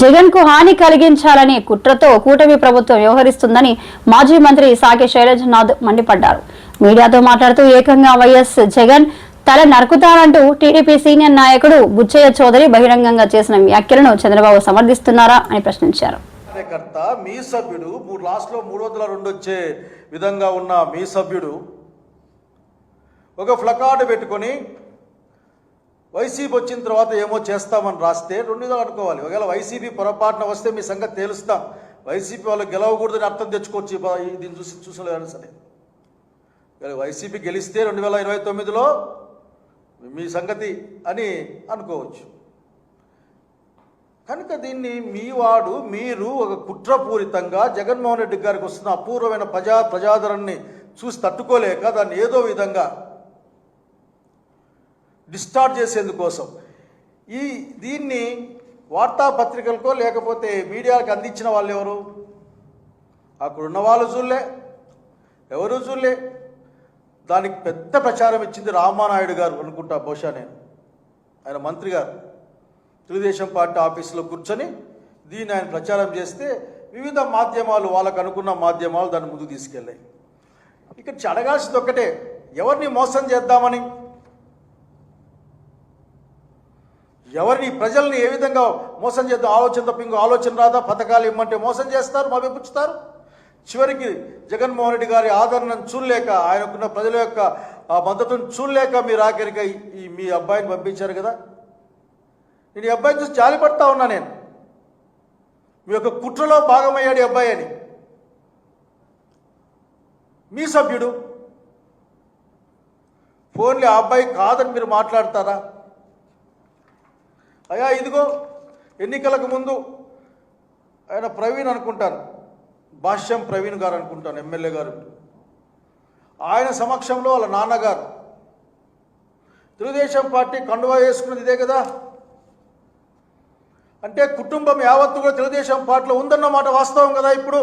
జగన్ కు హాని కలిగించాలని కుట్రతో కూటమి ప్రభుత్వం వ్యవహరిస్తుందని మాజీ మంత్రి సాకే శైలజనాథ్ మండిపడ్డారు. మీడియాతో మాట్లాడుతూ ఏకంగా వైఎస్ జగన్ తల నరుకుతారంటూ టీడీపీ సీనియర్ నాయకుడు బుచ్చయ్య చౌదరి బహిరంగంగా చేసిన వ్యాఖ్యలను చంద్రబాబు సమర్థిస్తున్నారా అని ప్రశ్నించారు. మీ సభ్యుడు లాస్ట్లో 302 వచ్చే విధంగా ఉన్న మీ సభ్యుడు ఒక ప్లకార్డు పెట్టుకొని వైసీపీ వచ్చిన తర్వాత ఏమో చేస్తామని రాస్తే 2 అనుకోవాలి. ఒకవేళ వైసీపీ పొరపాటున వస్తే మీ సంగతి తేలుస్తాం. వైసీపీ వాళ్ళు గెలవకూడదని అర్థం తెచ్చుకోవచ్చు. దీన్ని చూసలేదు సరే. వైసీపీ గెలిస్తే 2029లో మీ సంగతి అని అనుకోవచ్చు. కనుక దీన్ని మీరు ఒక కుట్రపూరితంగా జగన్మోహన్ రెడ్డి గారికి వస్తున్న అపూర్వమైన ప్రజాదరణని చూసి తట్టుకోలేక దాన్ని ఏదో విధంగా డిస్టార్ట్ చేసేందుకోసం దీన్ని వార్తాపత్రికలకో లేకపోతే మీడియాకి అందించిన వాళ్ళు ఎవరు? అక్కడున్న వాళ్ళు చూడలే, ఎవరు చూడలే. దానికి పెద్ద ప్రచారం ఇచ్చింది రామానాయుడు గారు అనుకుంటా, బహుశా ఆయన మంత్రి గారు తెలుగుదేశం పార్టీ ఆఫీసులో కూర్చొని దీన్ని ఆయన ప్రచారం చేస్తే వివిధ మాధ్యమాలు, వాళ్ళకు అనుకున్న మాధ్యమాలు దాన్ని ముందుకు తీసుకెళ్ళాయి. ఇక్కడ అడగాల్సింది ఒక్కటే, ఎవరిని మోసం చేద్దామని, ఎవరిని ప్రజల్ని ఏ విధంగా మోసం చేద్దాం ఆలోచన తప్ప ఇంకో ఆలోచన రాదా? పథకాలు ఇమ్మంటే మోసం చేస్తారు, మభ్యపుచ్చుతారు. చివరికి జగన్మోహన్ రెడ్డి గారి ఆదరణను చూడలేక, ఆయనకున్న ప్రజల యొక్క మద్దతును చూడలేక మీరు ఆఖరిగా మీ అబ్బాయిని పంపించారు కదా. నేను ఈ అబ్బాయిని చూసి జాలిపడతా ఉన్నా. నేను మీ యొక్క కుట్రలో భాగమయ్యాడు ఈ అబ్బాయి అని. మీ సభ్యుడు ఫోన్లే ఆ అబ్బాయి కాదని మీరు మాట్లాడతారా? అయ్యా ఇదిగో ఎన్నికలకు ముందు ఆయన ప్రవీణ్ అనుకుంటాను, భాష్యం ప్రవీణ్ గారు అనుకుంటాను, ఎమ్మెల్యే గారు, ఆయన సమక్షంలో వాళ్ళ నాన్నగారు తెలుగుదేశం పార్టీ కండువా వేసుకున్నది ఇదే కదా. అంటే కుటుంబం యావత్తు కూడా తెలుగుదేశం పార్టీలో ఉందన్నమాట వాస్తవం కదా. ఇప్పుడు